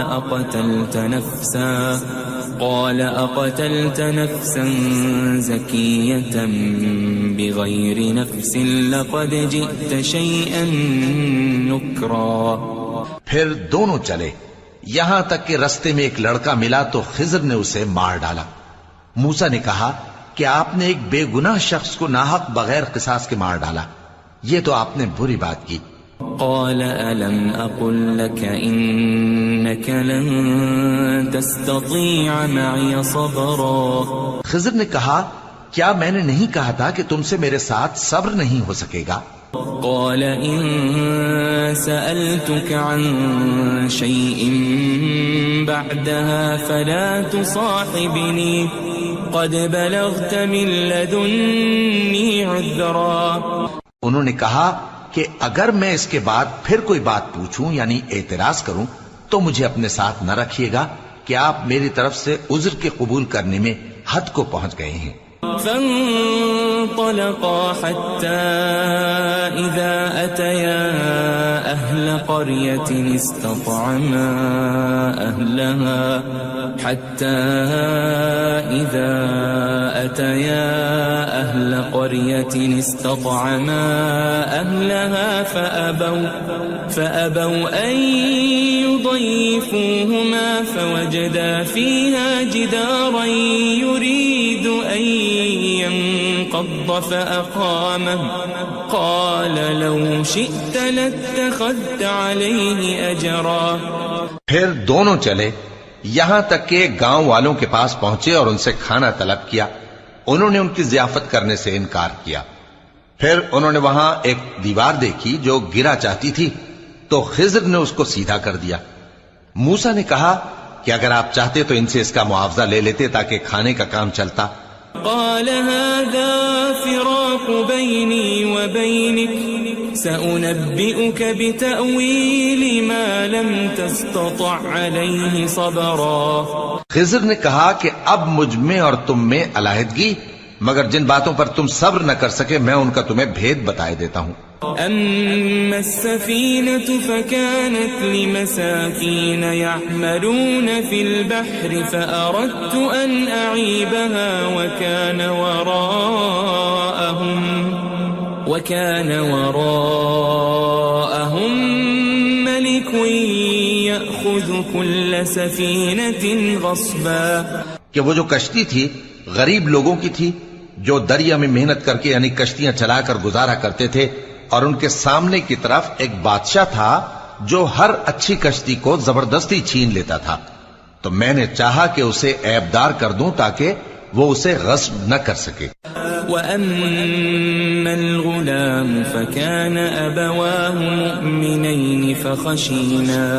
أقتلت نفسا زكية بغير نفس لقد جئت شيئا نكرا. پھر دونوں چلے یہاں تک کہ رستے میں ایک لڑکا ملا تو خضر نے اسے مار ڈالا. موسیٰ نے کہا کہ آپ نے ایک بے گناہ شخص کو ناحق بغیر قصاص کے مار ڈالا. یہ تو آپ نے بری بات کی. قال ألم أقل لك إنك لن تستطيع معي صبرا. خضر نے کہا کیا میں نے نہیں کہا تھا کہ تم سے میرے ساتھ صبر نہیں ہو سکے گا؟ قال إن سألتك عن شيء بعدها فلا تصاحبني قد بلغت من لدني عذرا. انہوں نے کہا کہ اگر میں اس کے بعد پھر کوئی بات پوچھوں یعنی اعتراض کروں تو مجھے اپنے ساتھ نہ رکھیے گا کہ آپ میری طرف سے عذر کے قبول کرنے میں حد کو پہنچ گئے ہیں. فانطلقا حتى إذا أتيا أهل قرية استطعما أهلها أهل قرية استطعما أهلها فأبوا أن يضيفوهما فوجدا فيها جدارا يريد أن ينقض فأقامه قال لو شئت لاتخذت عليه أجرا. پھر دونوں چلے یہاں تک کہ گاؤں والوں کے پاس پہنچے اور ان سے کھانا طلب کیا. انہوں نے ان کی ضیافت کرنے سے انکار کیا. پھر انہوں نے وہاں ایک دیوار دیکھی جو گرا چاہتی تھی تو خضر نے اس کو سیدھا کر دیا. موسیٰ نے کہا کہ اگر آپ چاہتے تو ان سے اس کا معاوضہ لے لیتے تاکہ کھانے کا کام چلتا. قال هذا فراق بيني وبينك سأنبئك بتأويل ما لم تستطع عليه صبرا. خضر نے کہا کہ اب مجھ میں اور تم میں علیحدگی، مگر جن باتوں پر تم صبر نہ کر سکے میں ان کا تمہیں بھید بتائے دیتا ہوں. أما السفينة فكانت لمساكين يعملون في البحر فأردت أن أعيبها وكان وراءهم ملك يأخذ كل سفينة غصبا. کہ وہ جو کشتی تھی غریب لوگوں کی تھی جو دریا میں محنت کر کے یعنی کشتیاں چلا کر گزارا کرتے تھے، اور ان کے سامنے کی طرف ایک بادشاہ تھا جو ہر اچھی کشتی کو زبردستی چھین لیتا تھا. تو میں نے چاہا کہ اسے عیبدار کر دوں تاکہ وہ اسے غصب نہ کر سکے. وَأَمَّا الْغُلَامُ فَكَانَ أَبَوَاهُ مُؤْمِنَيْنِ فَخَشِينَا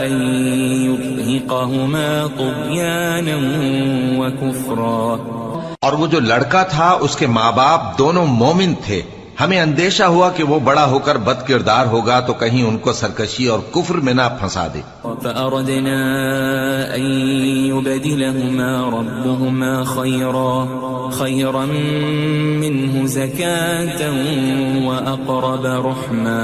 أَن يُرْهِقَهُمَا طُغْيَانًا وَكُفْرًا. اور وہ جو لڑکا تھا اس کے ماں باپ دونوں مومن تھے، ہمیں اندیشہ ہوا کہ وہ بڑا ہو کر بد کردار ہوگا تو کہیں ان کو سرکشی اور کفر میں نہ پھنسا دے. فأردنا أن يبدلهما ربهما خيرا منه زكاة وأقرب رحما.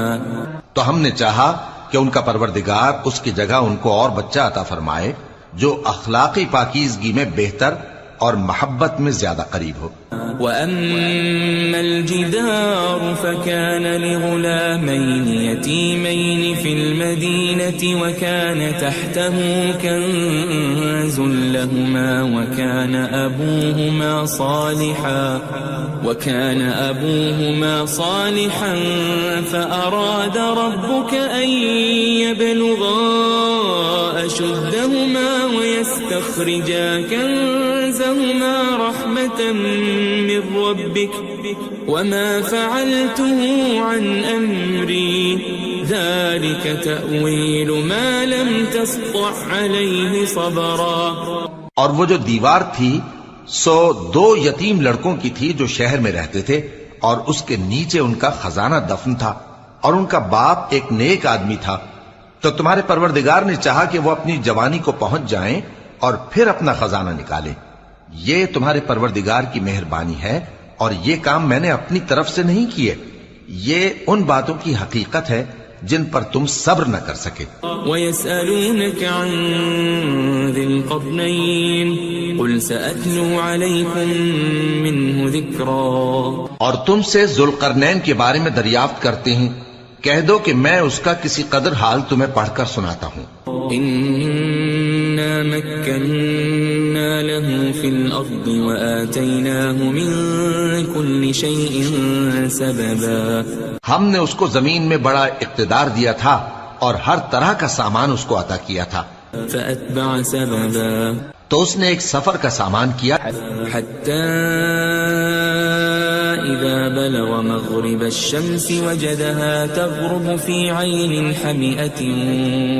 تو ہم نے چاہا کہ ان کا پروردگار اس کی جگہ ان کو اور بچہ عطا فرمائے جو اخلاقی پاکیزگی میں بہتر اور محبت میں زیادہ قریب ہو. وَأَمَّا الْجِدَارُ فَكَانَ لِغُلَامَيْنِ يَتِيمَيْنِ فِي الْمَدِينَةِ وَكَانَ تَحْتَهُ كَنْزٌ لَهُمَا وَكَانَ أَبُوهُمَا صَالِحًا فَأَرَادَ رَبُّكَ أَنْ يَبْلُغَا أَشُدَّهُمَا وَيَسْتَخْرِجَا كَنْزَهُمَا رَحْمَةً من ربك وما فعلته عن أمري ذلك تأويل ما لم تسطع عليه صبرا. اور وہ جو دیوار تھی سو 2 یتیم لڑکوں کی تھی جو شہر میں رہتے تھے اور اس کے نیچے ان کا خزانہ دفن تھا اور ان کا باپ ایک نیک آدمی تھا. تو تمہارے پروردگار نے چاہا کہ وہ اپنی جوانی کو پہنچ جائیں اور پھر اپنا خزانہ نکالے. یہ تمہارے پروردگار کی مہربانی ہے اور یہ کام میں نے اپنی طرف سے نہیں کیے. یہ ان باتوں کی حقیقت ہے جن پر تم صبر نہ کر سکے. وَيَسْأَلُونَكَ عَنْ ذِي الْقَرْنَيْنِ قُلْ سَأَتْلُو عَلَيْكُمْ مِنْهُ ذِكْرًا. اور تم سے ذوالقرنین کے بارے میں دریافت کرتے ہیں، کہہ دو کہ میں اس کا کسی قدر حال تمہیں پڑھ کر سناتا ہوں. إِنَّا مَكَّنَّا لَهُ فِي الْأَرْضِ وَآتَيْنَاهُ مِنْ كُلِّ شَيْءٍ سَبَبًا. ہم نے اس کو زمین میں بڑا اقتدار دیا تھا اور ہر طرح کا سامان اس کو عطا کیا تھا. فَأَتْبَعَ سَبَبًا. تو اس نے ایک سفر کا سامان کیا حَتَّى إِذَا بَلَغَ مَغْرِبَ الشَّمْسِ وَجَدَهَا تَغْرُبُ فِي عَيْنٍ حَمِئَةٍ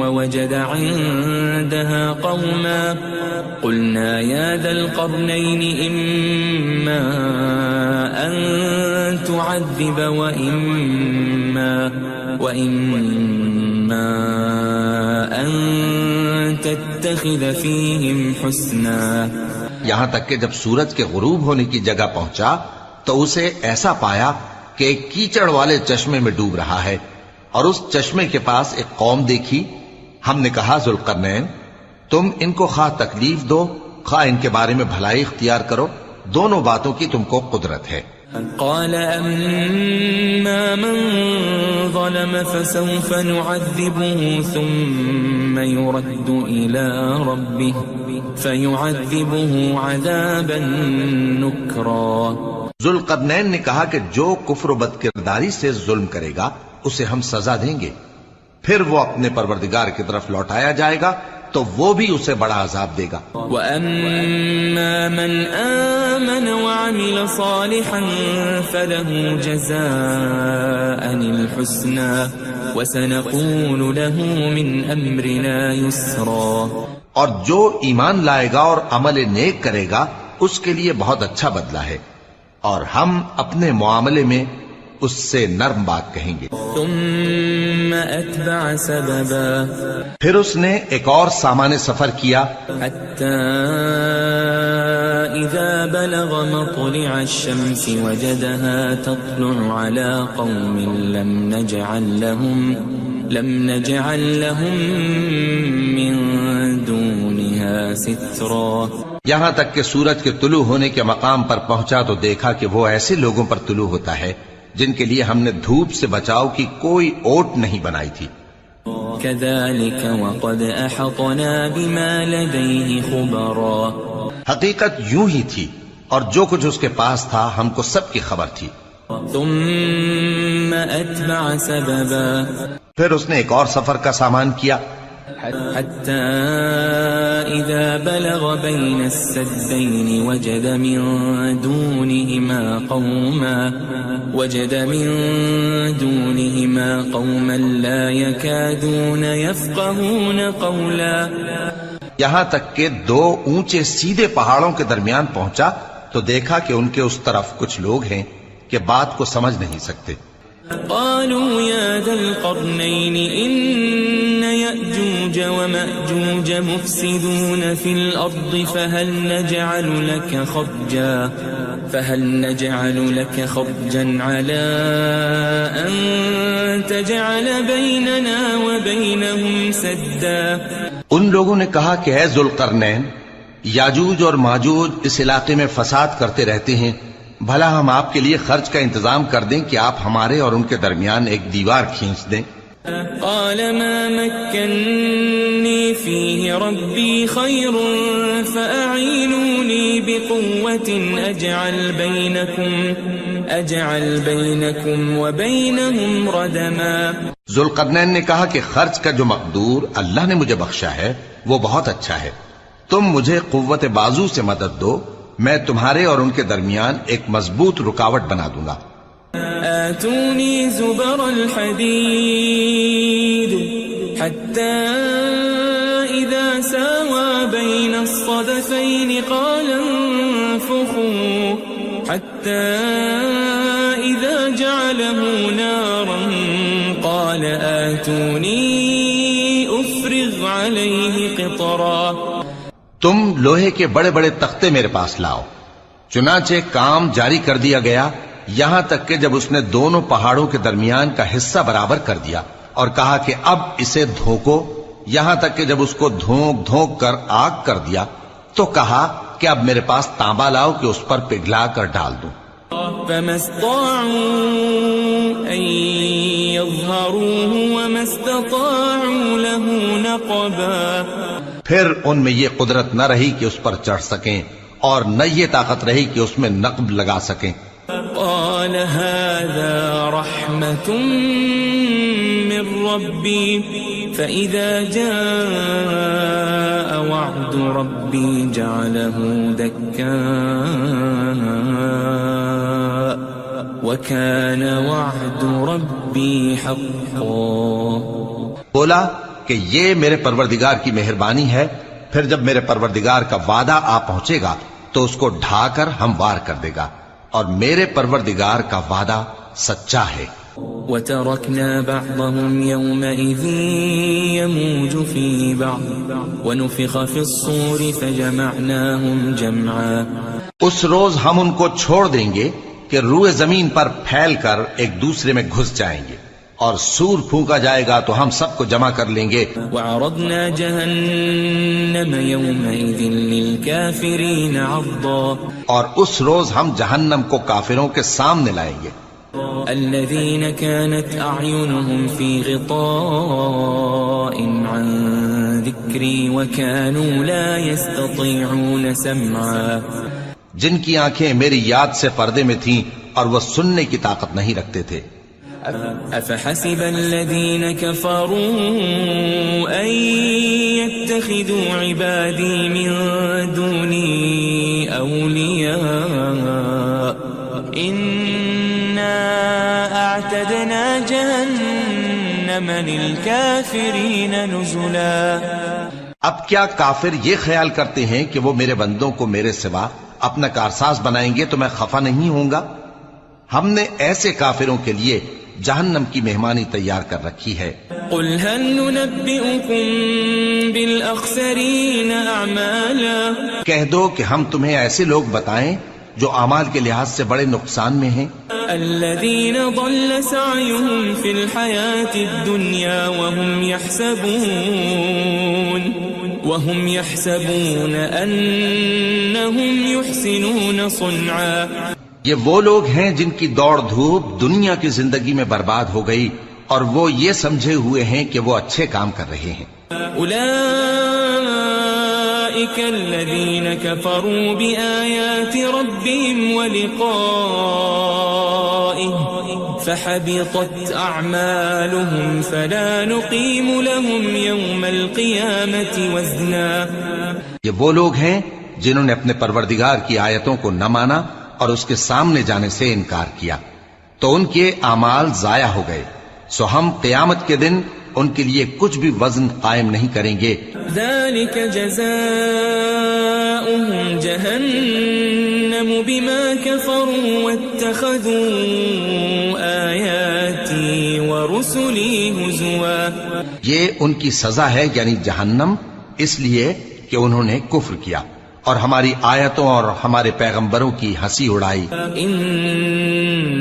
وَوَجَدَ عِندَهَا قَوْمًا قُلْنَا يَا ذَا الْقَرْنَيْنِ إِمَّا أَن تُعَذِّبَ وَإِمَّا أَن تَتَّخِذَ فِيهِمْ حُسْنًا. یہاں تک کہ جب سورج کے غروب ہونے کی جگہ پہنچا تو اسے ایسا پایا کہ ایک کیچڑ والے چشمے میں ڈوب رہا ہے اور اس چشمے کے پاس ایک قوم دیکھی. ہم نے کہا ذوالقرنین تم ان کو خواہ تکلیف دو خواہ ان کے بارے میں بھلائی اختیار کرو، دونوں باتوں کی تم کو قدرت ہے۔ قال أما من ظلم فسوف نعذبه ثم يرد إلى ربه فيعذبه عذابا نكرا۔ ذوالقرنین نے کہا کہ جو کفر و بد کرداری سے ظلم کرے گا اسے ہم سزا دیں گے، پھر وہ اپنے پروردگار کی طرف لوٹایا جائے گا تو وہ بھی اسے بڑا عذاب دے گا۔ وَأَمَّا مَنْ آمَنَ وَعَمِلَ صَالِحًا فَلَهُ جَزَاءً الْحُسْنَى وَسَنَقُولُ لَهُ مِنْ أَمْرِنَا يُسْرًا۔ اور جو ایمان لائے گا اور عمل نیک کرے گا اس کے لیے بہت اچھا بدلہ ہے، اور ہم اپنے معاملے میں اس سے نرم بات کہیں گے۔ ثم أتبع سببا، پھر اس نے ایک اور سامان سفر کیا، حتى إذا بلغ مطلع الشمس وجدها تطلع على قوم لم نجعل لهم من دونها سترا۔ یہاں تک کہ سورج کے طلوع ہونے کے مقام پر پہنچا تو دیکھا کہ وہ ایسے لوگوں پر طلوع ہوتا ہے جن کے لیے ہم نے دھوپ سے بچاؤ کی کوئی اوٹ نہیں بنائی تھی۔ كذلك وقد أحطنا بما لديه خبرا، حقیقت یوں ہی تھی اور جو کچھ اس کے پاس تھا ہم کو سب کی خبر تھی۔ ثم أتبع سببا، پھر اس نے ایک اور سفر کا سامان کیا، حتى إذا بلغ بين السدين وجد من دونهما قوما لا يكادون يفقهون قولا۔ یہاں تک کہ دو اونچے سیدھے پہاڑوں کے درمیان پہنچا تو دیکھا کہ ان کے اس طرف کچھ لوگ ہیں کہ بات کو سمجھ نہیں سکتے۔ قالوا يا ذا القرنين إن يأجوج ومأجوج مفسدون في الأرض فهل نجعل لك خرجا على أن تجعل بيننا وبينهم سدا۔ ان لوگوں نے کہا کہ اے ذوالقرنین، یاجوج اور ماجوج اس علاقے میں فساد کرتے رہتے ہیں، بھلا ہم آپ کے لیے خرچ کا انتظام کر دیں کہ آپ ہمارے اور ان کے درمیان ایک دیوار کھینچ دیں۔ قال ما مكنني فيه ربي خير فأعينوني بقوة أجعل بينكم وبينهم ردما۔ ذوالقرنین نے کہا کہ خرچ کا جو مقدور اللہ نے مجھے بخشا ہے وہ بہت اچھا ہے، تم مجھے قوت بازو سے مدد دو، میں تمہارے اور ان کے درمیان ایک مضبوط رکاوٹ بنا دوں گا۔ آتوني زبر الحديد حتى إذا ساوى بين الصدفين قال انفخوا حتى إذا جعله نارا قال آتوني أفرغ عليه قطرا۔ تم لوہے کے بڑے بڑے تختے میرے پاس لاؤ۔ چنانچہ کام جاری کر دیا گیا یہاں تک کہ جب اس نے دونوں پہاڑوں کے درمیان کا حصہ برابر کر دیا اور کہا کہ اب اسے دھوکو، یہاں تک کہ جب اس کو دھونک دھونک کر آگ کر دیا تو کہا کہ اب میرے پاس تانبا لاؤ کہ اس پر پگھلا کر ڈال دوں۔ فما استطاعوا أن يظهروه وما استطاعوا له نقبا۔ پھر ان میں یہ قدرت نہ رہی کہ اس پر چڑھ سکیں اور نہ یہ طاقت رہی کہ اس میں نقب لگا سکیں۔ قال هذا رحمة من ربي فإذا جاء وعد ربي جعله دكاء وكان وعد ربي حقا۔ بولا کہ یہ میرے پروردگار کی مہربانی ہے، پھر جب میرے پروردگار کا وعدہ آ پہنچے گا تو اس کو ڈھا کر ہموار کر دے گا، اور میرے پروردگار کا وعدہ سچا ہے۔ وَتَرَكْنَا بَعْضَهُمْ يَوْمَئِذٍ يَمُوجُ فِي بَعْضٍ وَنُفِخَ فِي الصُّورِ فَجَمَعْنَاهُمْ جَمْعًا۔ اس روز ہم ان کو چھوڑ دیں گے کہ روئے زمین پر پھیل کر ایک دوسرے میں گھس جائیں گے، اور سور پھونکا جائے گا تو ہم سب کو جمع کر لیں گے. وعرضنا جهنم يومئذ للكافرين عرضا اور اس روز ہم جہنم کو کافروں کے سامنے لائیں گے. الذين كانت أعينهم في غطاء عن ذكري وكانوا لا يستطيعون سمعا جن کی آنکھیں میری یاد سے پردے میں تھیں اور وہ سننے کی طاقت نہیں رکھتے تھے. أفحسب الذين كفروا أن يتخذوا عبادي من دوني أولياء إنا أعتدنا جهنم للكافرين نزلا. اب کیا کافر یہ خیال کرتے ہیں کہ وہ میرے بندوں کو میرے سوا اپنا کارساز بنائیں گے تو میں خفا نہیں ہوں گا؟ ہم نے ایسے کافروں کے لیے جہنم کی مہمانی تیار کر رکھی ہے. قل هل ننبئكم بالأخسرين أعمالا کہہ دو کہ ہم تمہیں ایسے لوگ بتائیں جو اعمال کے لحاظ سے بڑے نقصان میں ہیں. الذين ضل سعيهم في الحياة الدنيا وهم يحسبون أنهم يحسنون صنعا. یہ وہ لوگ ہیں جن کی دوڑ دھوپ دنیا کی زندگی میں برباد ہو گئی اور وہ یہ سمجھے ہوئے ہیں کہ وہ اچھے کام کر رہے ہیں. أولئك الذين كفروا بآيات ربهم ولقائه فحبطت أعمالهم فلا نقيم لهم يوم القيامة وزنا. یہ وہ لوگ ہیں جنہوں نے اپنے پروردگار کی آیتوں کو نہ مانا اور اس کے سامنے جانے سے انکار کیا تو ان کے اعمال ضائع ہو گئے، سو ہم قیامت کے دن ان کے لیے کچھ بھی وزن قائم نہیں کریں گے. ذلك جزاؤهم جهنم بما كفروا واتخذوا آياتي ورسلي هزوا. یہ ان کی سزا ہے یعنی جہنم، اس لیے کہ انہوں نے کفر کیا اور ہماری آیتوں اور ہمارے پیغمبروں کی ہنسی اڑائی. ان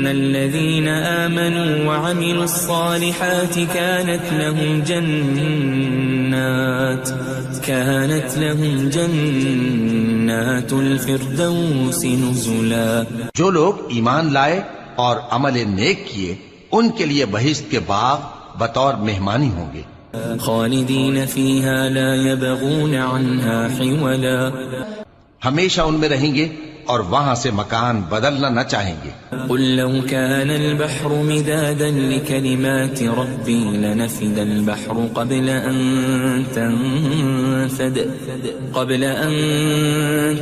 الذين آمنوا وعملوا الصالحات كانت لهم جنات الفردوس نزلا. جو لوگ ایمان لائے اور عمل نیک کیے ان کے لیے بہشت کے باغ بطور مہمانی ہوں گے. خالدین فیہا لا یبغون عنہا حولا. ہمیشہ ان میں رہیں گے اور وہاں سے مکان بدلنا نہ چاہیں گے. قل لو كان البحر مدادا لكلمات ربي لنفد البحر قبل أن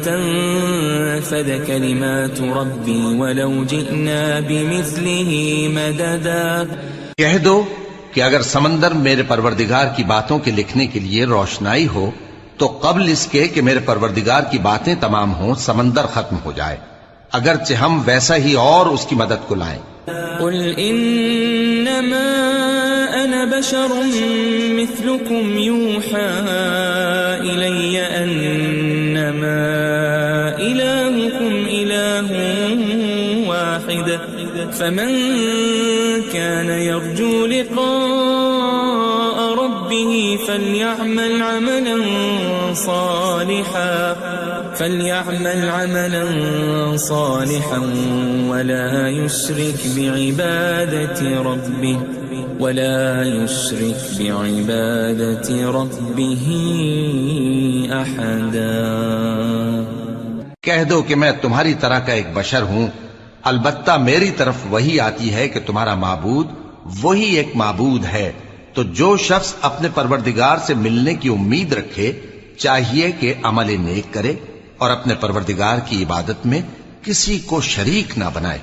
تنفد كلمات ربي ولو جئنا بمثله مددا. کہہ دو کہ اگر سمندر میرے پروردگار کی باتوں کے لکھنے کے لیے روشنائی ہو تو قبل اس کے کہ میرے پروردگار کی باتیں تمام ہوں سمندر ختم ہو جائے، اگرچہ ہم ویسا ہی اور اس کی مدد کو لائیں. قل انما انا بشر مثلكم يوحى الي انما الهكم اله واحد فمن كان يرجو لقاء ربه فليعمل عملا صالحا ولا يشرك بعبادة ربه أحدا. کہہ دو کہ میں تمہاری طرح کا ایک بشر ہوں، البتہ میری طرف وہی آتی ہے کہ تمہارا معبود وہی ایک معبود ہے. تو جو شخص اپنے پروردگار سے ملنے کی امید رکھے چاہیے کہ عمل نیک کرے اور اپنے پروردگار کی عبادت میں کسی کو شریک نہ بنائے.